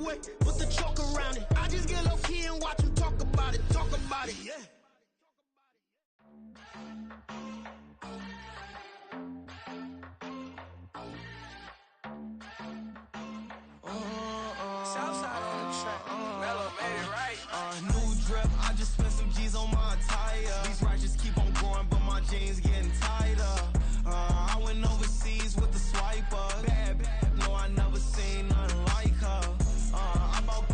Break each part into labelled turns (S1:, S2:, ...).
S1: way, put the chalk around it. I just get low key and watch them talk about it, yeah.
S2: Southside on the track. Mellow made it right.
S1: New drip, I just spent some G's on my attire. These righteous keep on growing, but my jeans getting tighter. I went overseas with the swiper. Bad, no, I never seen nothing like her. I bought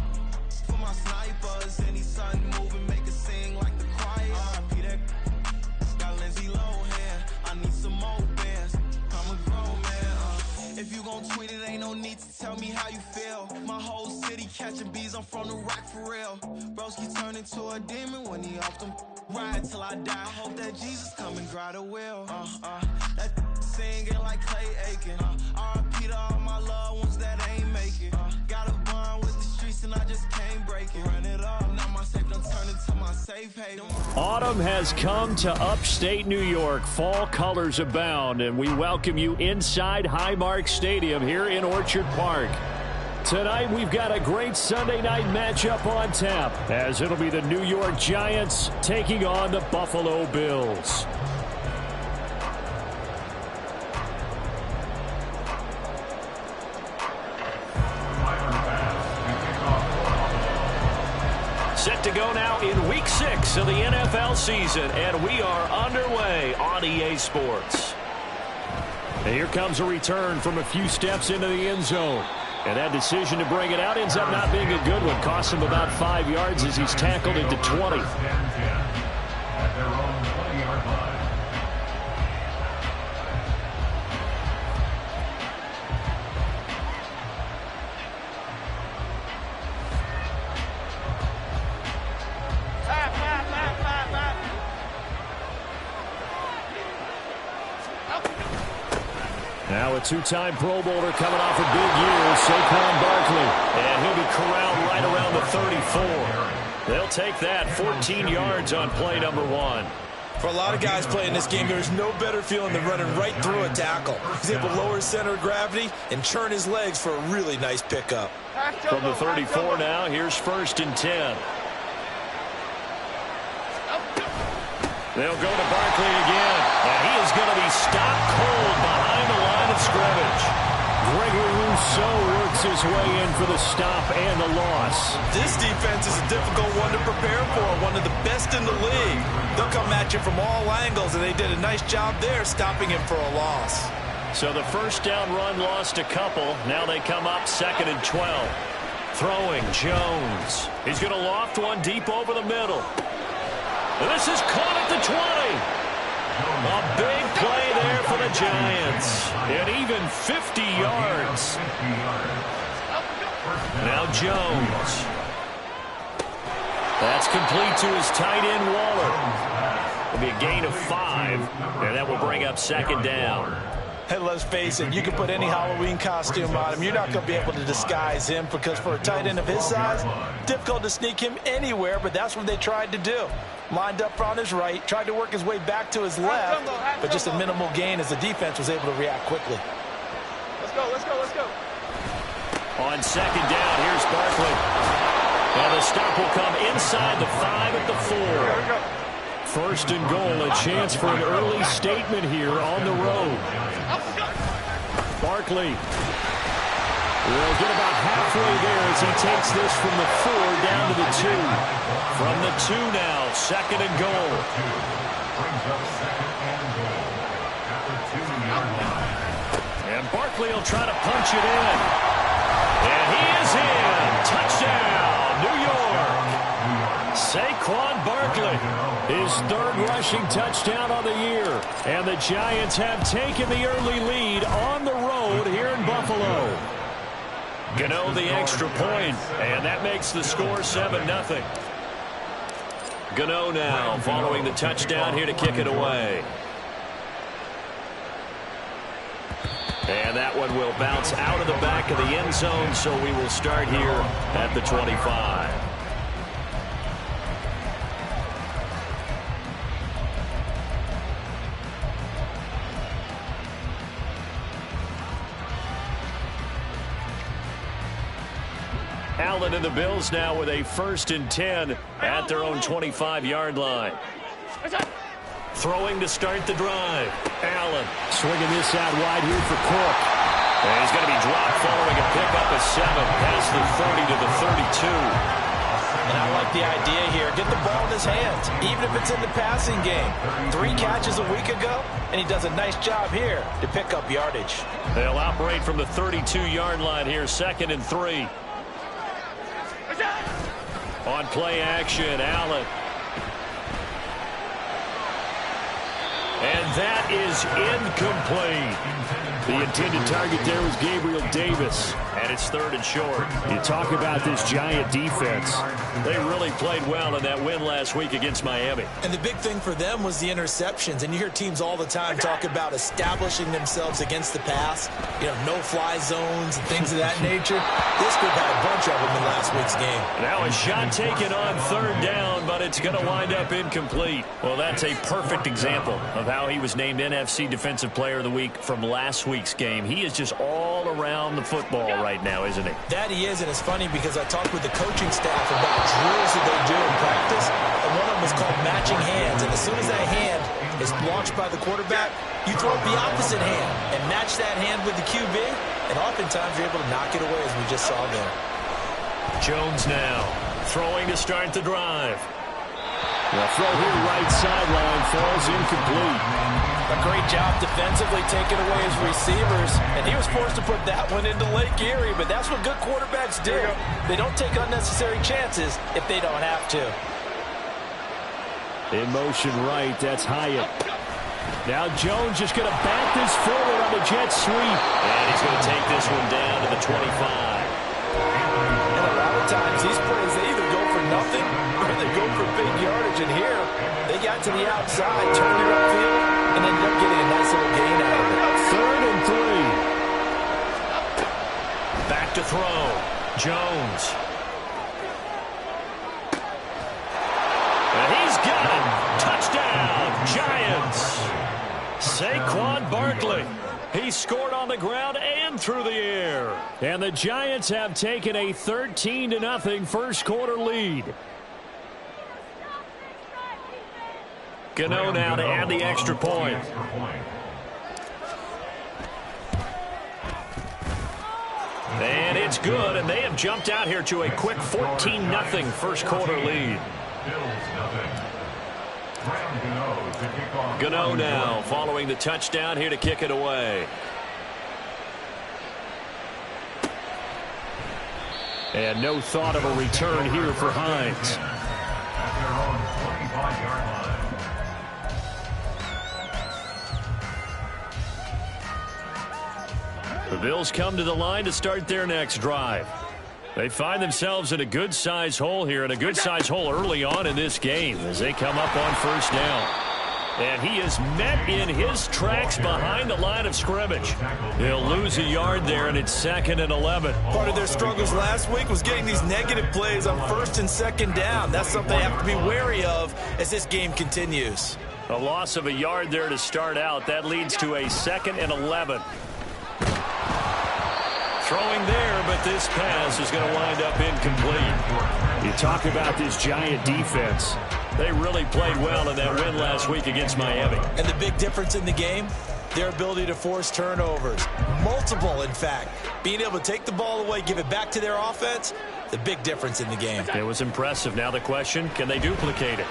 S1: for my snipers. Any sudden moving, make it sing like the choir. Peter got Lindsay Lohan. I need some more bands. I'm a grown man. If you gon' tweet it, ain't no need to tell me how you feel. My whole city catching bees, I'm from the rock for real. Broski turn into a demon when he off them. Ride till I die. Hope that Jesus come and grab the wheel. That singing like Clay Aiken. R.I.P. to all my loved ones that ain't make it. Got a bond with the streets and I just can't break it. Run it up, now my safe done turned into my safe haven.
S3: Autumn has come to upstate New York. Fall colors abound, and we welcome you inside Highmark Stadium here in Orchard Park. Tonight, we've got a great Sunday night matchup on tap, as it'll be the New York Giants taking on the Buffalo Bills. Set to go now in Week 6 of the NFL season, and we are underway on EA Sports. And here comes a return from a few steps into the end zone. And that decision to bring it out ends up not being a good one. Costs him about 5 yards as he's tackled into 20. Now a two-time Pro Bowler coming off a big year, Saquon Barkley. And he'll be corralled right around the 34. They'll take that 14 yards on play number 1.
S4: For a lot of guys playing this game, there's no better feeling than running right through a tackle. He's able to lower his center of gravity and churn his legs for a really nice pickup.
S3: From the 34 now, here's 1st and 10. They'll go to Barkley again, and he is going to be stopped cold behind the line of scrimmage. Gregory Rousseau works his way in for the stop and the loss.
S4: This defense is a difficult one to prepare for, one of the best in the league. They'll come at you from all angles, and they did a nice job there stopping him for a loss.
S3: So the first down run lost a couple. Now they come up 2nd and 12. Throwing, Jones. He's going to loft one deep over the middle. This is caught at the 20. A big play there for the Giants. And even 50 yards. Now Jones. That's complete to his tight end, Waller. It'll be a gain of 5, and that will bring up 2nd down.
S4: Hey, let's face it, you can put any Halloween costume on him. You're not going to be able to disguise him because for a tight end of his size, difficult to sneak him anywhere, but that's what they tried to do. Lined up on his right, tried to work his way back to his left, but just a minimal gain as the defense was able to react quickly.
S2: Let's go.
S3: On 2nd down, here's Barkley. And the stop will come inside the 5 at the 4. 1st and goal, a chance for an early statement here on the road. Barkley will get about halfway there as he takes this from the 4 down to the 2. From the 2 now, 2nd and goal. And Barkley will try to punch it in. And he is in. Touchdown, New York. Saquon Barkley, his 3rd rushing touchdown on the year. And the Giants have taken the early lead on the road here in Buffalo. Gano the extra point, and that makes the score 7-0. Gano now following the touchdown here to kick it away. And that one will bounce out of the back of the end zone, so we will start here at the 25. Allen and the Bills now with a 1st and 10 at their own 25-yard line. Throwing to start the drive. Allen swinging this out wide here for Cook. And he's going to be dropped following a pickup of 7 past the 30 to the 32.
S4: And I like the idea here. Get the ball in his hands, even if it's in the passing game. 3 catches a week ago, and he does a nice job here to pick up yardage.
S3: They'll operate from the 32-yard line here, 2nd and 3. On play action, Allen. And that is incomplete. The intended target there was Gabriel Davis. And it's 3rd and short. You talk about this Giant defense. They really played well in that win last week against Miami.
S4: And the big thing for them was the interceptions. And you hear teams all the time talk about establishing themselves against the pass. You know, no-fly zones and things of that nature. This group had a bunch of them in last week's game.
S3: Now a shot taken on 3rd down, but it's going to wind up incomplete. Well, that's a perfect example of how he was named NFC Defensive Player of the Week from last week's game. He is just all around the football right now, isn't he?
S4: That he is, and it's funny because I talked with the coaching staff about drills that they do in practice, and one of them is called matching hands. And as soon as that hand is launched by the quarterback, you throw the opposite hand and match that hand with the QB, and oftentimes you're able to knock it away, as we just saw there.
S3: Jones now throwing to start the drive. The throw here right sideline falls incomplete.
S4: A great job defensively taking away his receivers, and he was forced to put that one into Lake Erie, but that's what good quarterbacks do. They don't take unnecessary chances if they don't have to.
S3: In motion right, that's Hyatt. Now Jones just going to back this forward on the jet sweep. And he's going to take this one down to the 25.
S4: And a lot of times these plays, they either go for nothing or they go for big yardage. And here, they got to the outside, turned it upfield, and ended up getting a nice little gain out of it.
S3: 3rd and 3. Back to throw. Jones. And he's got it. Touchdown, Giants. Saquon Barkley. He scored on the ground and through the air. And the Giants have taken a 13-0 first quarter lead. Gano now to add the extra point. And it's good, and they have jumped out here to a quick 14-0 first quarter lead. Gano now following the touchdown here to kick it away. And no thought of a return here for Hines. The Bills come to the line to start their next drive. They find themselves in a good-sized hole here, and a good-sized hole early on in this game as they come up on 1st down. And he is met in his tracks behind the line of scrimmage. He'll lose a yard there, and it's 2nd and 11.
S4: Part of their struggles last week was getting these negative plays on 1st and 2nd down. That's something they have to be wary of as this game continues.
S3: A loss of a yard there to start out. That leads to a 2nd and 11. Throwing there, but this pass is going to wind up incomplete. You talk about this Giant defense. They really played well in that win last week against Miami.
S4: And the big difference in the game, their ability to force turnovers. Multiple, in fact. Being able to take the ball away, give it back to their offense, the big difference in the game.
S3: It was impressive. Now the question, can they duplicate it?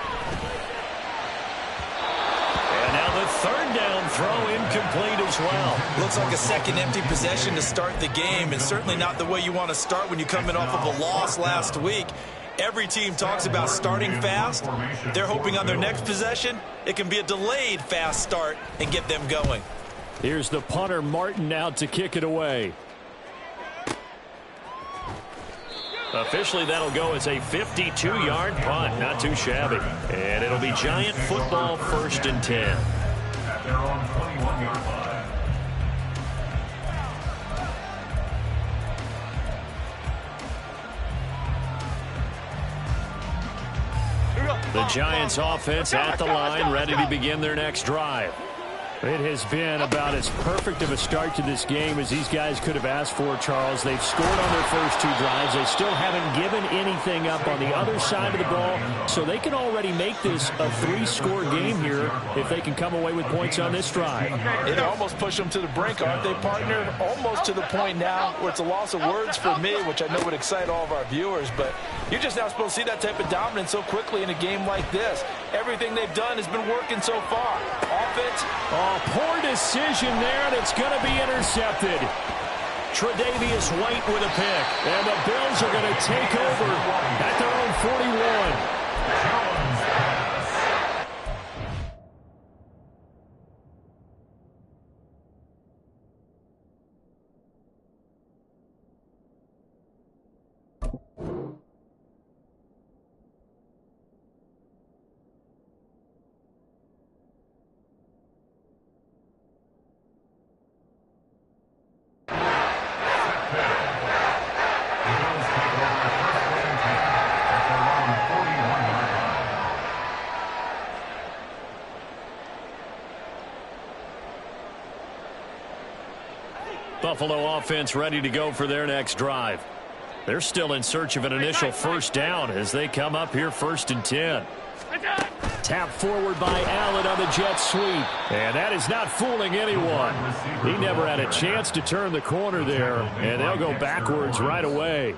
S3: And now the 3rd down throw incomplete as well.
S4: Looks like a second empty possession to start the game, and certainly not the way you want to start when you're coming off of a loss last week. Every team talks about starting fast. They're hoping on their next possession, it can be a delayed fast start and get them going.
S3: Here's the punter, Martin, out to kick it away. Officially, that'll go as a 52-yard punt. Not too shabby. And it'll be Giant football 1st and 10. At their own 21-yard line. The Giants offense at the line, ready to begin their next drive. It has been about as perfect of a start to this game as these guys could have asked for, Charles. They've scored on their first 2 drives. They still haven't given anything up on the other side of the ball, so they can already make this a 3-score game here if they can come away with points on this drive.
S4: It almost pushed them to the brink, aren't they, partner? Almost to the point now where it's a loss of words for me, which I know would excite all of our viewers, but you're just not supposed to see that type of dominance so quickly in a game like this. Everything they've done has been working so far. Offense.
S3: Oh, poor decision there, and it's going to be intercepted. Tre'Davious White with a pick, and the Bills are going to take over at their own 41. Buffalo offense ready to go for their next drive. They're still in search of an initial first down as they come up here 1st and 10. Tap forward by Allen on the jet sweep. And that is not fooling anyone. He never had a chance to turn the corner there, and they'll go backwards right away.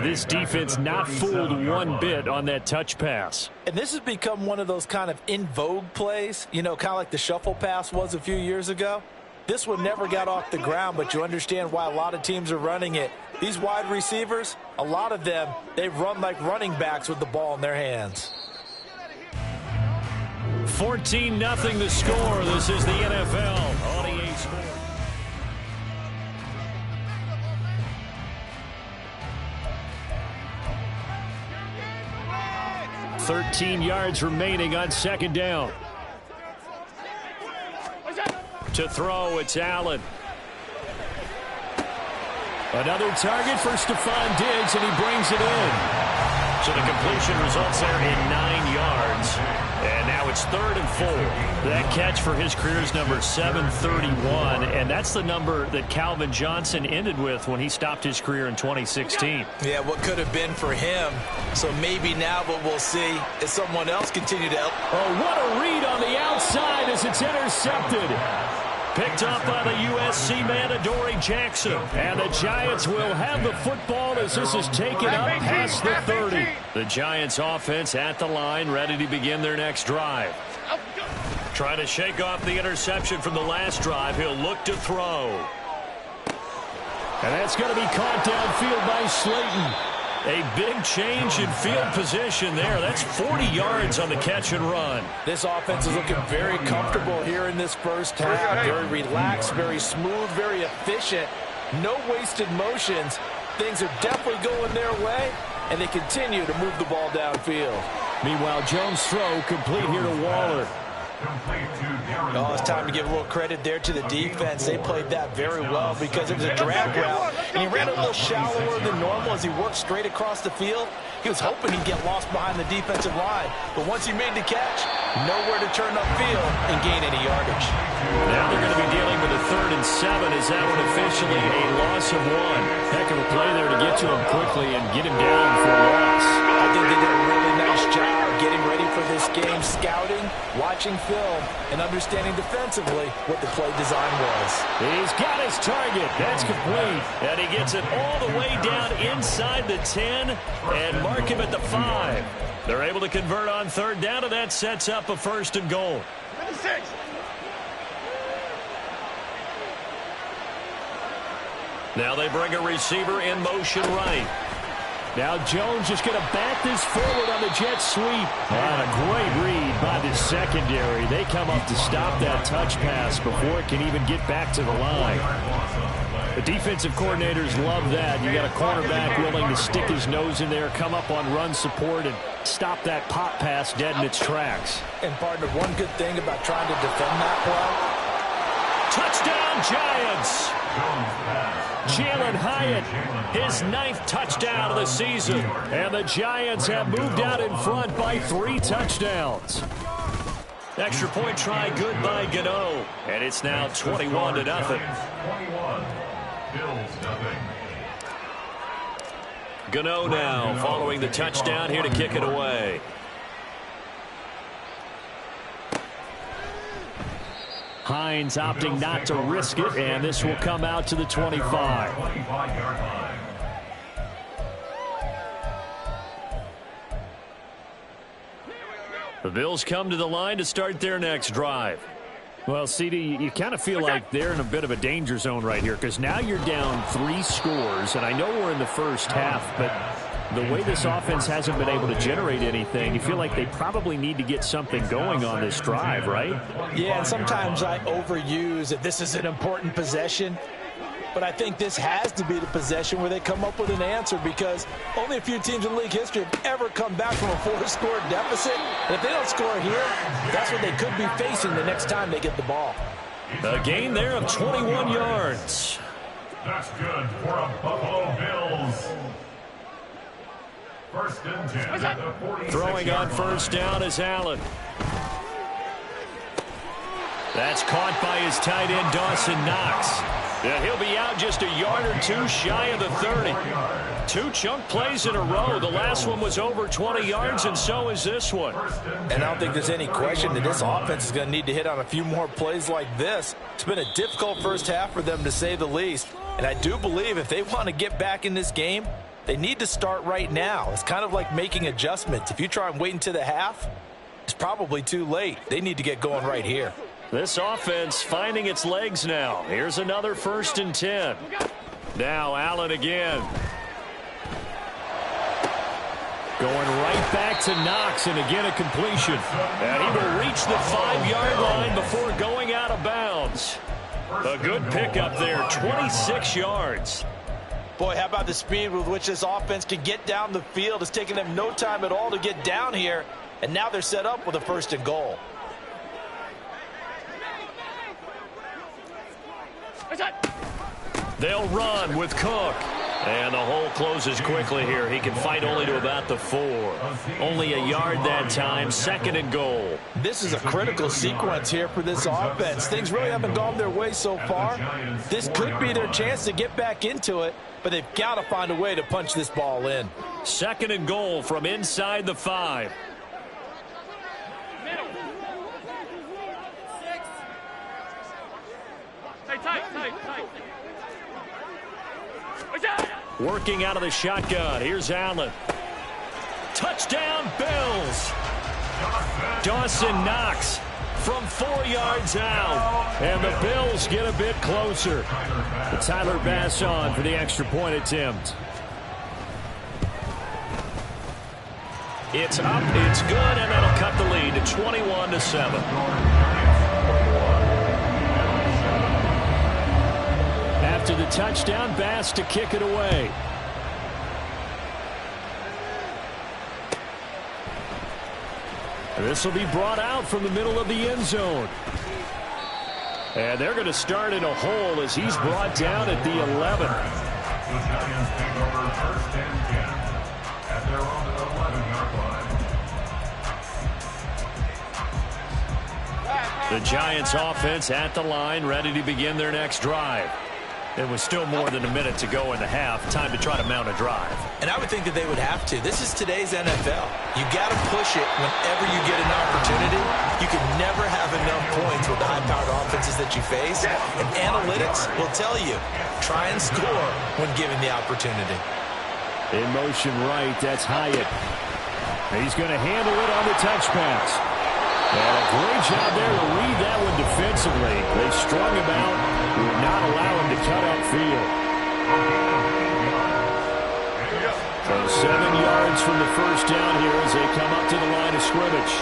S3: This defense not fooled one bit on that touch pass.
S4: And this has become one of those kind of in vogue plays, you know, kind of like the shuffle pass was a few years ago. This one never got off the ground, but you understand why a lot of teams are running it. These wide receivers, a lot of them, they run like running backs with the ball in their hands.
S3: 14-0 the score. This is the NFL on EA Sports. 13 yards remaining on 2nd down. To throw, it's Allen. Another target for Stephon Diggs, and he brings it in. So the completion results there in 9 yards. And now it's 3rd and 4. That catch for his career's number 731, and that's the number that Calvin Johnson ended with when he stopped his career in 2016.
S4: Yeah, what could have been for him. So maybe now what we'll see is someone else continue to help.
S3: Oh, what a read on the outside as it's intercepted. Picked up by the USC man, Adoree Jackson. And the Giants will have the football as this is taken up past the 30. The Giants offense at the line, ready to begin their next drive. Trying to shake off the interception from the last drive. He'll look to throw. And that's going to be caught downfield by Slayton. A big change in field position there. That's 40 yards on the catch and run.
S4: This offense is looking very comfortable here in this first half. Very relaxed, very smooth, very efficient. No wasted motions. Things are definitely going their way, and they continue to move the ball downfield.
S3: Meanwhile, Jones' throw complete here to Waller.
S4: Oh, it's time to give a little credit there to the defense. They played that very well because it was a drag route, and he ran a little shallower than normal as he worked straight across the field. He was hoping he'd get lost behind the defensive line, but once he made the catch, nowhere to turn upfield and gain any yardage.
S3: Now they're going to be dealing with a 3rd and 7 as that one officially a loss of 1. Heck of a play there to get to him quickly and get him down for a loss.
S4: I think they did a really nice job getting ready for this game, scouting, watching film, and understanding defensively what the play design was.
S3: He's got his target. That's complete. And he gets it all the way down inside the 10 and mark him at the 5. They're able to convert on 3rd down, and that sets up a 1st and goal. Now they bring a receiver in motion right. Now Jones just going to back this forward on the jet sweep. And a great read by the secondary. They come up to stop that touch pass before it can even get back to the line. The defensive coordinators love that. You got a cornerback willing to stick his nose in there, come up on run support, and stop that pop pass dead in its tracks.
S4: And partner, one good thing about trying to defend that play.
S3: Touchdown Giants! Jalen Hyatt, his 9th touchdown of the season. And the Giants have moved out in front by 3 touchdowns. Extra point try good by Gano. And it's now 21-0. Gano now following the touchdown here to kick it away. Hines opting not to risk it, and this will come out to the 25. The Bills come to the line to start their next drive. Well, CD, you kind of feel like they're in a bit of a danger zone right here because now you're down 3 scores, and I know we're in the first half, but the way this offense hasn't been able to generate anything, you feel like they probably need to get something going on this drive, right?
S4: Yeah, and sometimes I overuse that this is an important possession. But I think this has to be the possession where they come up with an answer because only a few teams in league history have ever come back from a 4-score deficit. And if they don't score here, that's what they could be facing the next time they get the ball.
S3: A gain there of 21 yards.
S5: That's good for a Buffalo Bills. First and 10 at the 46.
S3: Throwing on first down is Allen. That's caught by his tight end, Dawson Knox. Yeah, he'll be out just a yard or two shy of the 30. 2 chunk plays in a row. The last one was over 20 yards, and so is this one.
S4: And I don't think there's any question that this offense is going to need to hit on a few more plays like this. It's been a difficult first half for them, to say the least. And I do believe if they want to get back in this game, they need to start right now. It's kind of like making adjustments. If you try and wait until the half, it's probably too late. They need to get going right here.
S3: This offense finding its legs now. Here's another 1st and 10. Now Allen again. Going right back to Knox, and again a completion. And he will reach the 5-yard line before going out of bounds. A good pickup there, 26 yards.
S4: Boy, how about the speed with which this offense can get down the field? It's taken them no time at all to get down here, and now they're set up with a 1st and goal.
S3: They'll run with Cook. And the hole closes quickly here. He can fight only to about the 4. Only a yard that time. 2nd and goal.
S4: This is a critical sequence here for this offense. Things really haven't gone their way so far. This could be their chance to get back into it, but they've got to find a way to punch this ball in.
S3: 2nd and goal from inside the 5. Working out of the shotgun. Here's Allen. Touchdown, Bills. Dawson Knox from 4 yards out. And the Bills get a bit closer. Tyler Bass on for the extra point attempt. It's up, it's good, and that'll cut the lead to 21-7. After the touchdown, Bass to kick it away. This will be brought out from the middle of the end zone. And they're going to start in a hole as he's brought down at the 11.
S5: The Giants take over 1st and 10 at their own 11-yard line.
S3: The Giants offense at the line, ready to begin their next drive. There was still more than a minute to go in the half. Time to try to mount a drive.
S4: And I would think that they would have to. This is today's NFL. You got to push it whenever you get an opportunity. You can never have enough points with the high-powered offenses that you face. And analytics will tell you, try and score when given the opportunity.
S3: In motion right, that's Hyatt. He's going to handle it on the touch pass. And a great job there to read that one defensively. They strung him out, would not allow him to cut upfield. So 7 yards from the first down here as they come up to the line of scrimmage.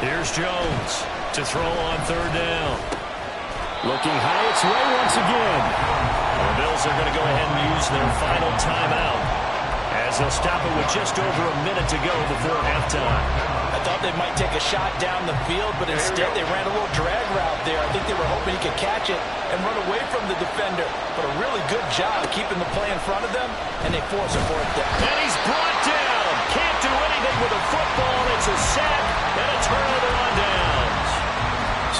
S3: Here's Jones to throw on 3rd down. Looking Hyatt's way once again. The Bills are going to go ahead and use their final timeout as they'll stop it with just over a minute to go before halftime.
S4: I thought they might take a shot down the field, but instead they ran a little drag route there. I think they were hoping he could catch it and run away from the defender. But a really good job keeping the play in front of them, and they force a 4th down.
S3: And he's brought down. Can't do anything with a football. It's a sack and a turnover on down.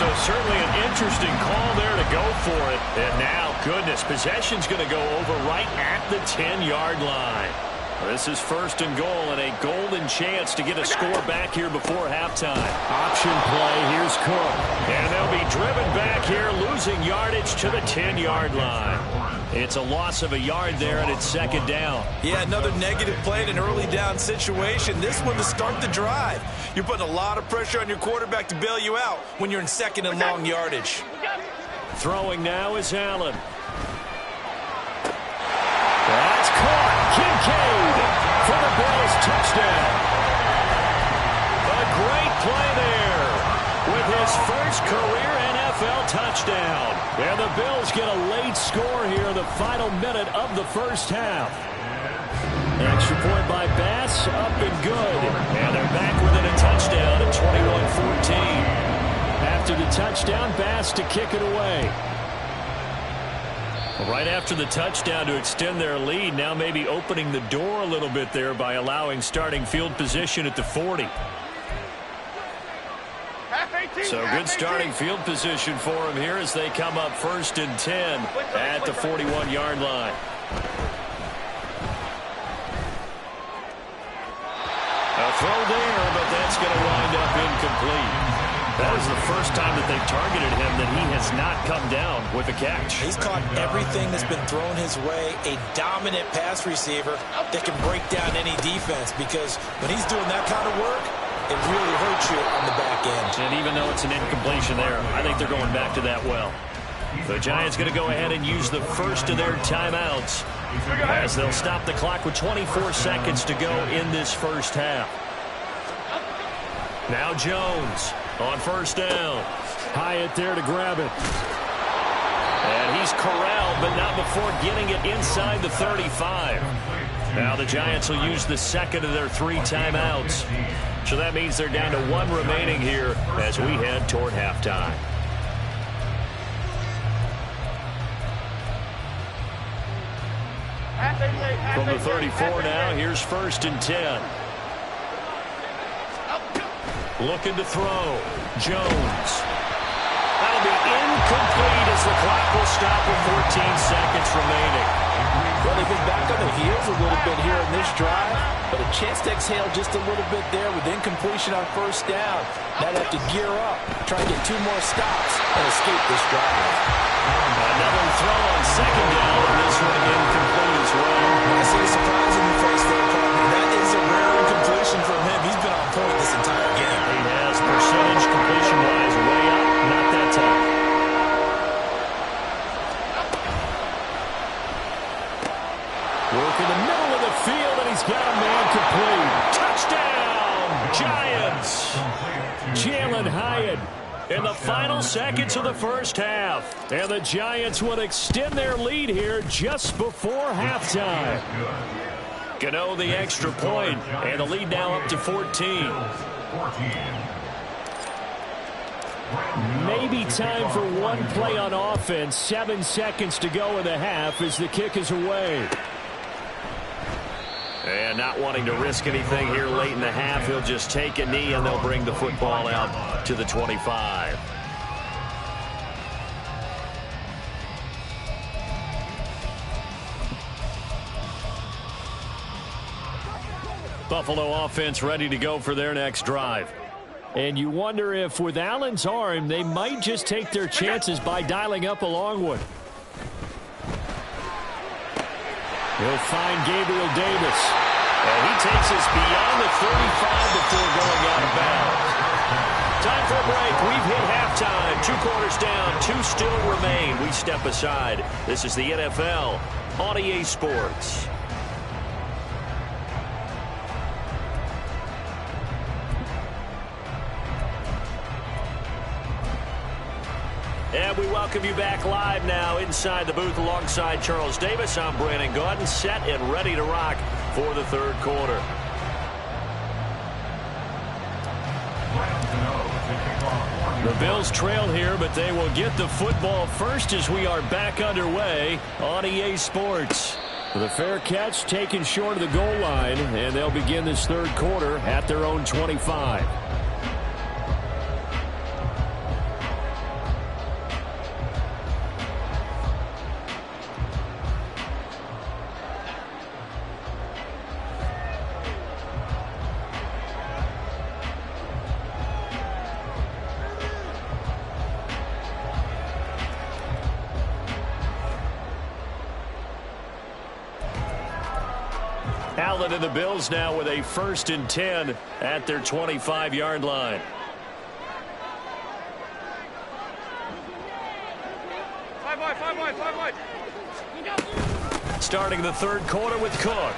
S3: So certainly an interesting call there to go for it. And now, goodness, possession's going to go over right at the 10-yard line. This is first and goal and a golden chance to get a score back here before halftime. Option play. Here's Cook. And they'll be driven back here, losing yardage to the 10-yard line. It's a loss of a yard there, and it's second down.
S4: Yeah, another negative play in an early down situation. This one to start the drive. You're putting a lot of pressure on your quarterback to bail you out when you're in second and long yardage.
S3: Throwing now is Allen. That's caught. Kincaid for the Bills touchdown. A great play there with his first career NFL touchdown. And the Bills get a late score here in the final minute of the first half. Extra point by Bass, up and good. And they're back within a touchdown at 21-14. After the touchdown, Bass to kick it away. Right after the touchdown to extend their lead, now maybe opening the door a little bit there by allowing starting field position at the 40. So good starting field position for them here as they come up first and 10 at the 41-yard line. A throw there, but that's going to wind up incomplete. That was the first time that they've targeted him that he has not come down with a catch.
S4: He's caught everything that's been thrown his way. A dominant pass receiver that can break down any defense, because when he's doing that kind of work, it really hurts you on the back end.
S3: And even though it's an incompletion there, I think they're going back to that well. The Giants going to go ahead and use the first of their timeouts as they'll stop the clock with 24 seconds to go in this first half. Now Jones on first down. Hyatt there to grab it. And he's corralled, but not before getting it inside the 35. Now the Giants will use the second of their 3 timeouts. So that means they're down to 1 remaining here as we head toward halftime. From the 34 now, here's first and 10. Looking to throw. Jones. That'll be incomplete as the clock will stop with 14 seconds remaining.
S4: Well, they've been back on their heels a little bit here in this drive, but a chance to exhale just a little bit there with incompletion on first down. Now they have to gear up, try to get 2 more stops, and escape this drive.
S3: Another throw on second down, and this one incomplete as well.
S4: I see a surprise in the face there, partner. That is a rare incompletion from him. He's been on point this entire game.
S3: He has percentage completion-wise way up, not that time. Work in the middle of the field, and he's got a man complete. Touchdown, Giants! Jalin Hyatt in the final seconds of the first half. And the Giants would extend their lead here just before halftime. Gano the extra point, and the lead now up to 14. Maybe time for one play on offense. 7 seconds to go in the half as the kick is away. And not wanting to risk anything here late in the half, he'll just take a knee and they'll bring the football out to the 25. Buffalo offense ready to go for their next drive. And you wonder if with Allen's arm, they might just take their chances by dialing up a long one. He'll find Gabriel Davis. And he takes us beyond the 35 before going out of bounds. Time for a break. We've hit halftime. 2 quarters down. 2 still remain. We step aside. This is the NFL on EA Sports. And we welcome you back live now inside the booth alongside Charles Davis. I'm Brandon Gaudin, set and ready to rock for the third quarter. The Bills trail here, but they will get the football first as we are back underway on EA Sports. The fair catch taken short of the goal line, and they'll begin this third quarter at their own 25. Allen and the Bills now with a 1st and 10 at their 25-yard line. Starting the third quarter with Cook.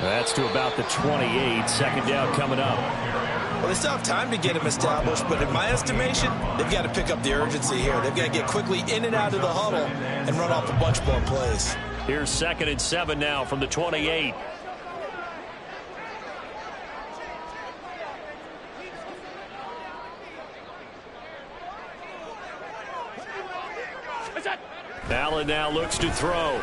S3: That's to about the 28. Second down coming up.
S4: Well, they still have time to get him established, but in my estimation, they've got to pick up the urgency here. They've got to get quickly in and out of the huddle and run off a bunch more plays.
S3: Here's 2nd and 7 now from the 28. Allen now looks to throw.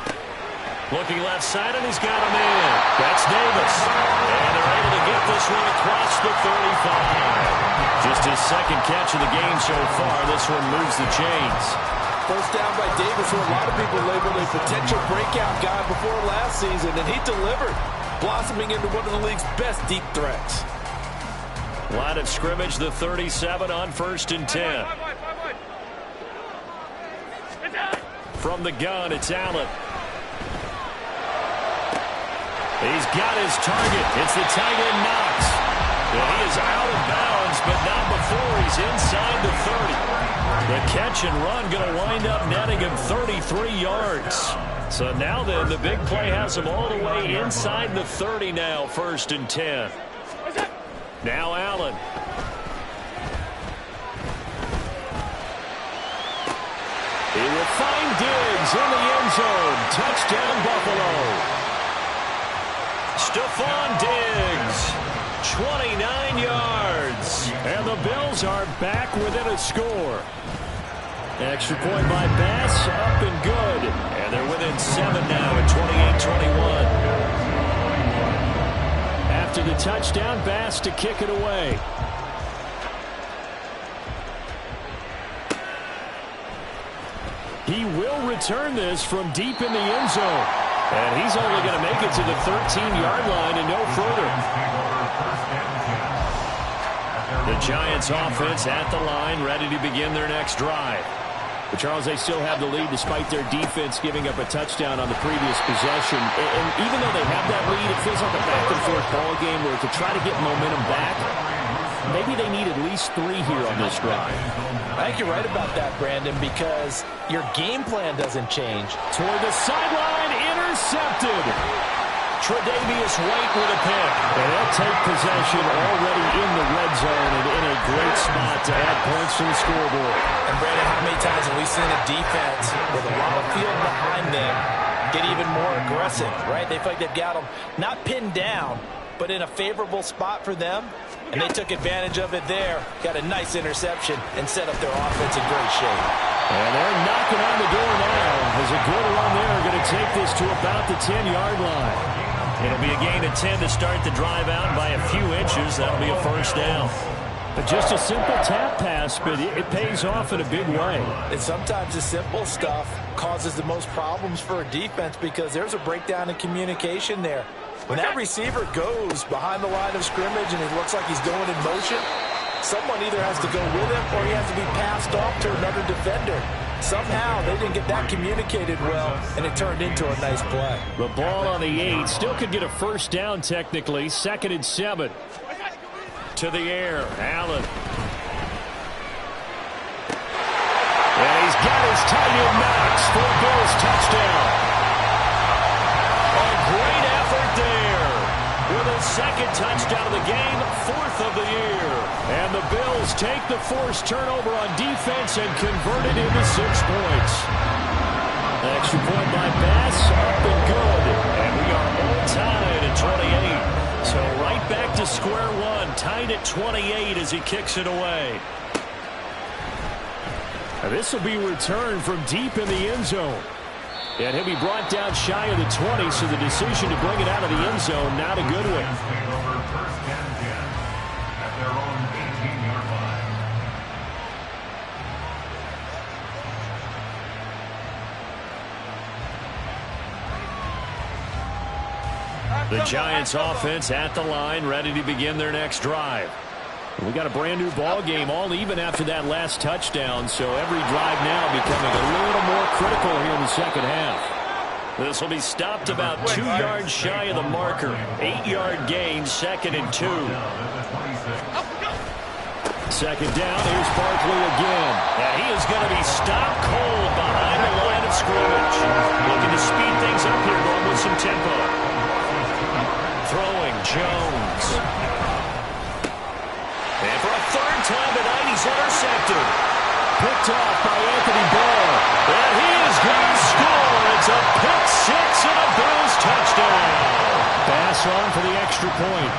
S3: Looking left side, and he's got him in. That's Davis. And they're able to get this one across the 35. Just his 2nd catch of the game so far. This one moves the chains.
S4: First down by Davis, who a lot of people labeled a potential breakout guy before last season, and he delivered, blossoming into one of the league's best deep threats.
S3: Line of scrimmage, the 37 on 1st and 10. From the gun, it's Allen. He's got his target. It's the tight end, Knox. Yeah, he is out of bounds, but not before he's inside the 30. The catch and run going to wind up netting him 33 yards. So now then, the big play has him all the way inside the 30 now, 1st and 10. Now Allen. He will find Diggs in the end zone. Touchdown, Buffalo. Stephon Diggs, 29 yards. And the Bills are back within a score. Extra point by Bass, up and good. And they're within 7 now at 28-21. After the touchdown, Bass to kick it away. He will return this from deep in the end zone. And he's only going to make it to the 13-yard line and no further. The Giants offense at the line, ready to begin their next drive. But Charles, they still have the lead despite their defense giving up a touchdown on the previous possession. And even though they have that lead, it feels like a back-and-forth ball game where to try to get momentum back, maybe they need at least 3 here on this drive.
S4: I think you're right about that, Brandon, because your game plan doesn't change.
S3: Toward the sideline, intercepted. Tre'Davious White with a pick. And they'll take possession already in the red zone and in a great spot to add points to the scoreboard.
S4: And Brandon, how many times have we seen a defense with a lot of field behind them get even more aggressive, right? They feel like they've got them not pinned down, but in a favorable spot for them. And they took advantage of it there. Got a nice interception and set up their offense in great shape.
S3: And they're knocking on the door now. There's a good run there. Going to take this to about the 10-yard line. It'll be a gain of 10 to start the drive out by a few inches. That'll be a first down. But just a simple tap pass, but it pays off in a big way.
S4: And sometimes the simple stuff causes the most problems for a defense because there's a breakdown in communication there. When that receiver goes behind the line of scrimmage and it looks like he's going in motion, someone either has to go with him or he has to be passed off to another defender. Somehow they didn't get that communicated well, and it turned into a nice play.
S3: The ball on the 8 still could get a first down technically. 2nd and 7. To the air, Allen. And he's got his tight end Knox for a Bills touchdown. A great effort there. With a 2nd touchdown of the game, 4th of the year. And the Bills take the forced turnover on defense and convert it into 6 points. Extra point by Bass, up and good. And we are all tied at 28. So right back to square one, tied at 28 as he kicks it away. Now this will be returned from deep in the end zone. And he'll be brought down shy of the 20, so the decision to bring it out of the end zone, not a good one. The Giants offense at the line, ready to begin their next drive. We got a brand new ball game, all even after that last touchdown, so every drive now becoming a little more critical here in the second half. This will be stopped about 2 yards shy of the marker. 8-yard gain, 2nd and 2. Second down, here's Barkley again. And he is going to be stopped cold behind the line of scrimmage. Looking to speed things up here, going with some tempo. Throwing, Jones. And for a 3rd time tonight, he's intercepted. Picked off by Anthony Barr. And he is going to score. It's a pick 6 and a Bills touchdown. Pass on for the extra point.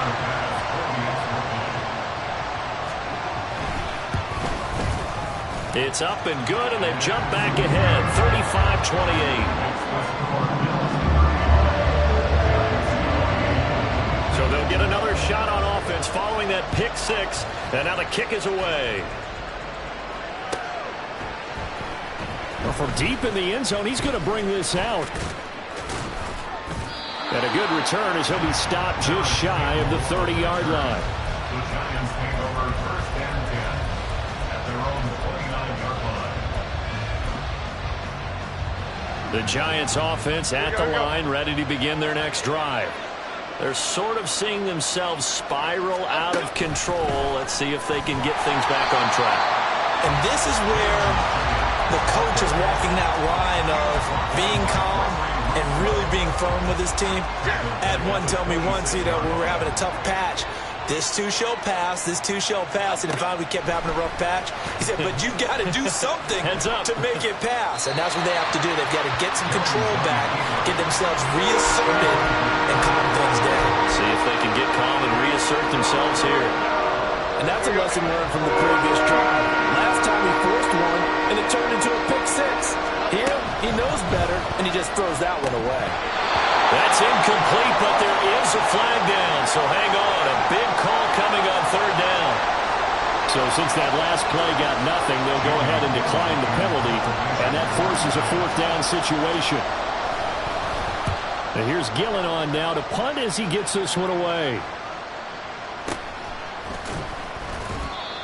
S3: It's up and good, and they've jumped back ahead, 35-28. So they'll get another shot on offense following that pick 6, and now the kick is away. Well, from deep in the end zone, he's going to bring this out. And a good return as he'll be stopped just shy of the 30-yard line.
S5: The Giants take over 1st and 10 at their own 49-yard line.
S3: The Giants offense at the line, ready to begin their next drive. They're sort of seeing themselves spiral out of control. Let's see if they can get things back on track.
S4: And this is where the coach is walking that line of being calm and really being firm with his team. Had one tell me once, when we were having a tough patch, this too shall pass, this too shall pass. And finally we kept having a rough patch. He said, but you got to do something to make it pass. And that's what they have to do. They've got to get some control back, get themselves reasserted, and calm things down.
S3: See if they can get calm and reassert themselves here.
S4: And that's a lesson learned from the previous drive. Last time he forced one, and it turned into a pick 6. Here, he knows better, and he just throws that one away.
S3: That's incomplete, but there is a flag down, so hang on. A big call coming on 3rd down. So since that last play got nothing, they'll go ahead and decline the penalty, and that forces a 4th down situation. And here's Gillen on now to punt as he gets this one away.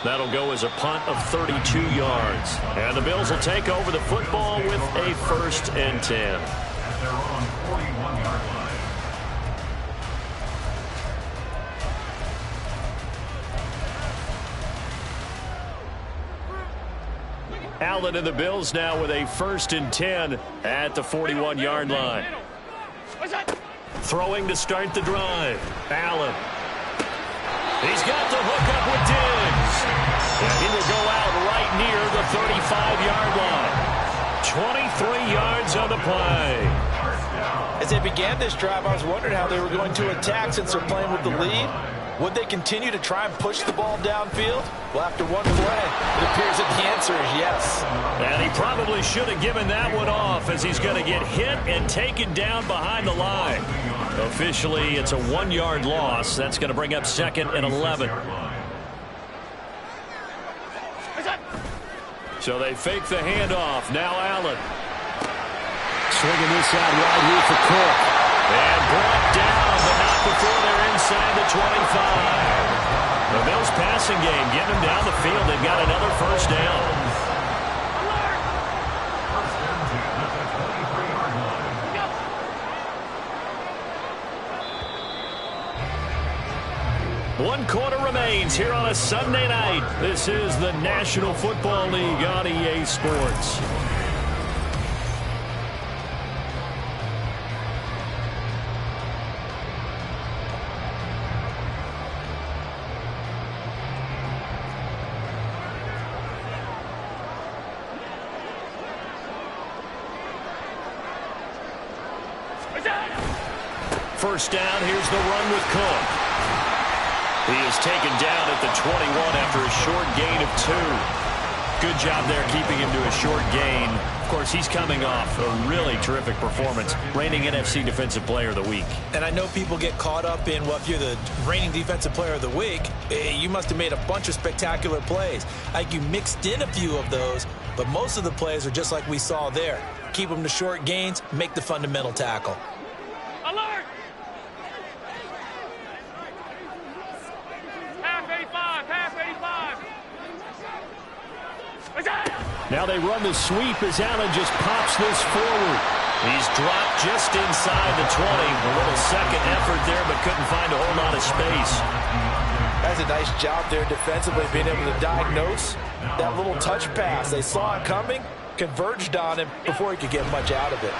S3: That'll go as a punt of 32 yards. And the Bills will take over the football with a 1st and 10.
S5: At their own 41-yard line.
S3: Allen and the Bills now with a 1st and 10 at the 41-yard line. Throwing to start the drive. Allen. He's got the hook up with Diggs. And he will go out right near the 35-yard line. 23 yards on the play.
S4: As they began this drive, I was wondering how they were going to attack since they're playing with the lead. Would they continue to try and push the ball downfield? Well, after one play, it appears that the answer is yes.
S3: And he probably should have given that one off as he's going to get hit and taken down behind the line. Officially, it's a 1-yard loss. That's going to bring up 2nd and 11. So they fake the handoff. Now Allen. Swinging this out wide here for Cook. And brought down, but not before they're inside the 25. The Bills passing game, getting them down the field. They've got another 1st down. One quarter remains here on a Sunday night. This is the National Football League on EA Sports. First down, here's the run with Cook. He is taken down at the 21 after a short gain of 2. Good job there keeping him to a short gain. Of course, he's coming off a really terrific performance, reigning NFC Defensive Player of the Week.
S4: And I know people get caught up in, well, if you're the reigning Defensive Player of the Week, you must have made a bunch of spectacular plays. Like you mixed in a few of those, but most of the plays are just like we saw there. Keep them to short gains, make the fundamental tackle.
S2: Alert! Half 85.
S3: Now they run the sweep as Allen just pops this forward. He's dropped just inside the 20. A little second effort there, but couldn't find a whole lot of space.
S4: That's a nice job there defensively, being able to diagnose that little touch pass. They saw it coming, converged on him before he could get much out of it.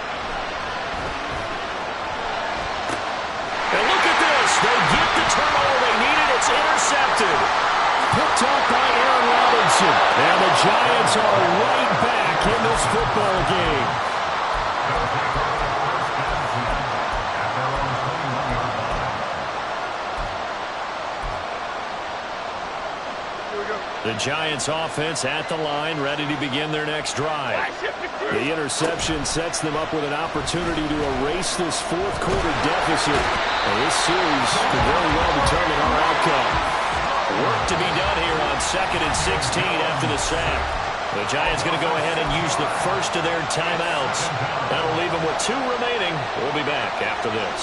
S3: And look at this. They get the turnover they needed. It's intercepted. Picked up by Aaron Robinson. And the Giants are right back in this football game. The Giants offense at the line, ready to begin their next drive. The interception sets them up with an opportunity to erase this fourth quarter deficit. And this series could very well determine our outcome. Work to be done here on 2nd and 16 after the sack. The Giants going to go ahead and use the first of their timeouts. That'll leave them with 2 remaining. We'll be back after this.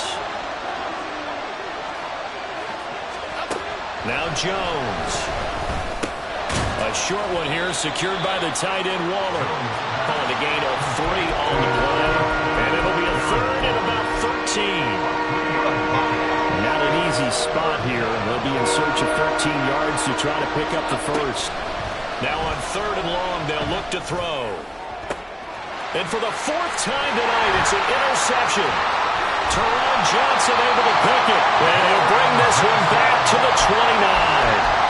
S3: Now Jones. A short one here, secured by the tight end Waller. Calling a gain of 3 on the play. And it'll be a 3rd and about 13. Not an easy spot here. They'll be in search of 13 yards to try to pick up the first. Now on 3rd and long, they'll look to throw. And for the 4th time tonight, it's an interception. Teron Johnson able to pick it. And he'll bring this one back to the 29.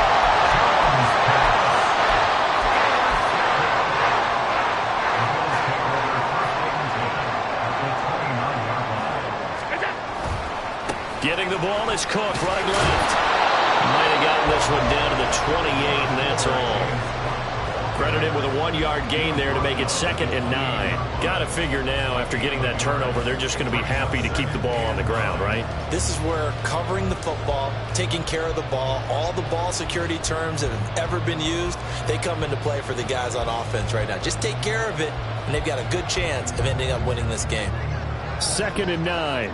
S3: Getting the ball is Cook, right left. Might have gotten this one down to the 28, and that's all. Credited with a 1-yard gain there to make it 2nd and 9. Got to figure now, after getting that turnover, they're just going to be happy to keep the ball on the ground, right?
S4: This is where covering the football, taking care of the ball, all the ball security terms that have ever been used, they come into play for the guys on offense right now. Just take care of it, and they've got a good chance of ending up winning this game.
S3: 2nd and 9.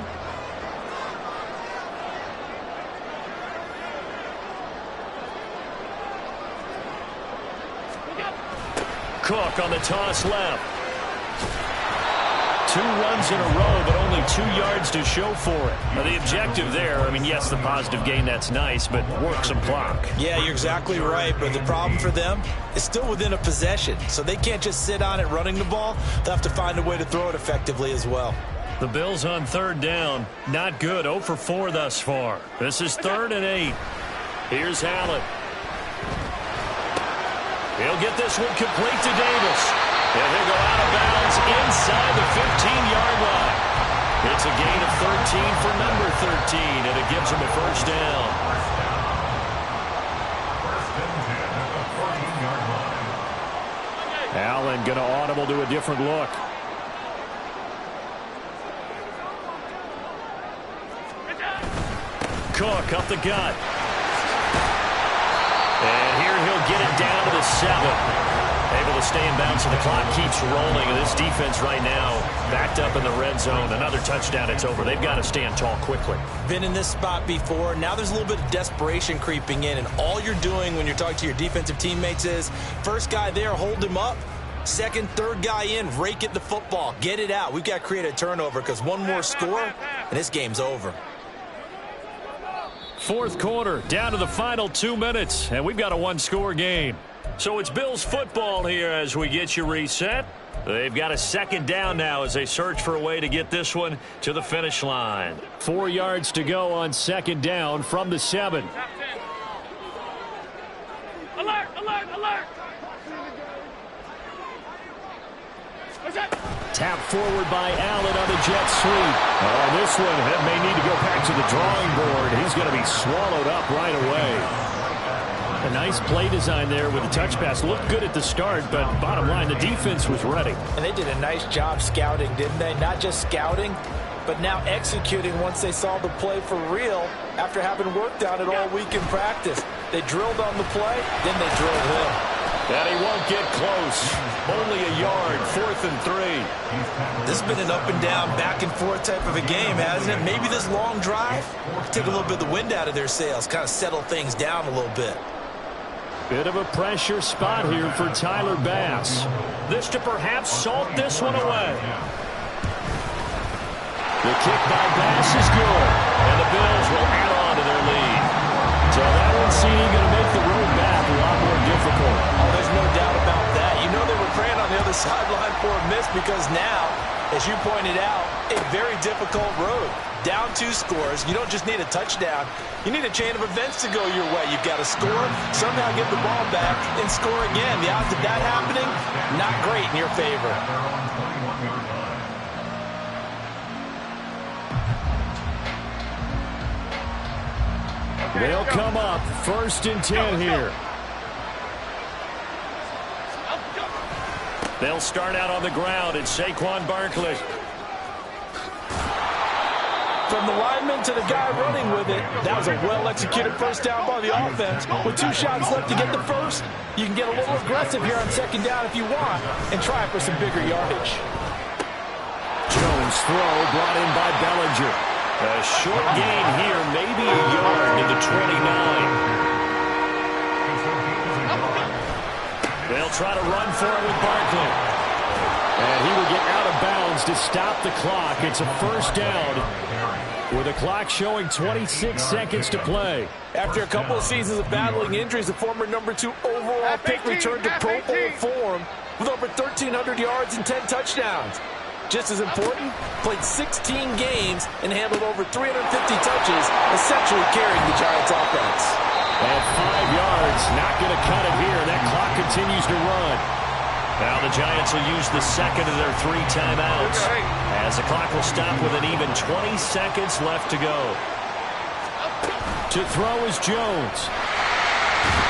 S3: Cook on the toss left. 2 runs in a row, but only 2 yards to show for it. Now, the objective there, I mean, yes, the positive gain, that's nice, but work some clock.
S4: Yeah, you're exactly right, but the problem for them is still within a possession, so they can't just sit on it running the ball. They'll have to find a way to throw it effectively as well.
S3: The Bills on 3rd down. Not good. 0 for 4 thus far. This is 3rd and 8. Here's Allen. He'll get this one complete to Davis. And he'll go out of bounds inside the 15-yard line. It's a gain of 13 for number 13, and it gives him a first down.
S5: First and 10 at the 14-yard line.
S3: Allen going to audible to a different look. Cook up the gut. And here he'll get it down to the 7. Able to stay in bounds, so the clock keeps rolling. And this defense right now backed up in the red zone. Another touchdown, it's over. They've got to stand tall quickly.
S4: Been in this spot before. Now there's a little bit of desperation creeping in. And all you're doing when you're talking to your defensive teammates is, first guy there, hold him up. Second, third guy in, rake at the football. Get it out. We've got to create a turnover because one more score, and this game's over.
S3: 4th quarter, down to the final 2 minutes, and we've got a 1-score game. So it's Bills football here as we get you reset. They've got a 2nd down now as they search for a way to get this one to the finish line. 4 yards to go on 2nd down from the 7.
S2: Alert, alert, alert!
S3: Tap forward by Allen on the jet sweep. On this one, it may need to go back to the drawing board. He's going to be swallowed up right away. A nice play design there with the touch pass. Looked good at the start, but bottom line, the defense was ready.
S4: And they did a nice job scouting, didn't they? Not just scouting, but now executing once they saw the play for real after having worked on it all week in practice. They drilled on the play, then they drilled him.
S3: And he won't get close. Only a yard, 4th and 3.
S4: This has been an up and down, back and forth type of a game, hasn't it? Maybe this long drive take a little bit of the wind out of their sails, kind of settle things down a little bit.
S3: Bit of a pressure spot here for Tyler Bass. This to perhaps salt this one away. The kick by Bass is good, and the Bills will add on to their lead. So that one seeming going to make the road back a lot more difficult.
S4: Oh, there's no doubt about that. You know they were praying on the other sideline for a miss because now, as you pointed out, a very difficult road. Down 2 scores. You don't just need a touchdown. You need a chain of events to go your way. You've got to score, somehow get the ball back, and score again. The odds of that happening, not great in your favor.
S3: They'll come up 1st and 10 here. They'll start out on the ground. It's Saquon Barkley.
S4: From the lineman to the guy running with it, that was a well-executed first down by the offense. With 2 shots left to get the first, you can get a little aggressive here on 2nd down if you want and try for some bigger yardage.
S3: Jones throw brought in by Bellinger. A short gain here, maybe a yard to the 29. They'll try to run for it with Barkley. And he will get out of bounds to stop the clock. It's a 1st down with the clock showing 26 seconds to play.
S4: After a couple of seasons of battling injuries, the former number 2 overall pick returned to Pro Bowl form with over 1,300 yards and 10 touchdowns. Just as important, played 16 games and handled over 350 touches, essentially carrying the Giants' offense.
S3: And 5 yards, not going to cut it here. That clock continues to run. Now the Giants will use the second of their 3 timeouts as the clock will stop with an even 20 seconds left to go. To throw is Jones.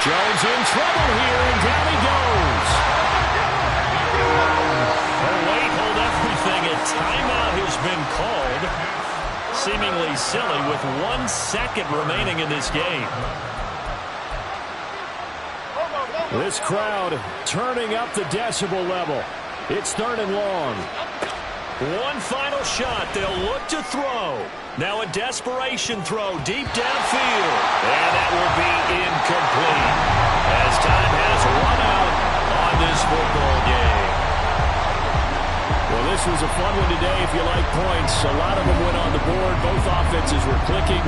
S3: Jones in trouble here, and down he goes. Oh, wait, hold everything. A timeout has been called. Seemingly silly with 1 second remaining in this game. This crowd turning up the decibel level. It's 3rd and long. One final shot. They'll look to throw. Now a desperation throw deep downfield. And that will be incomplete as time has run out on this football game. Well, this was a fun one today if you like points. A lot of them went on the board. Both offenses were clicking.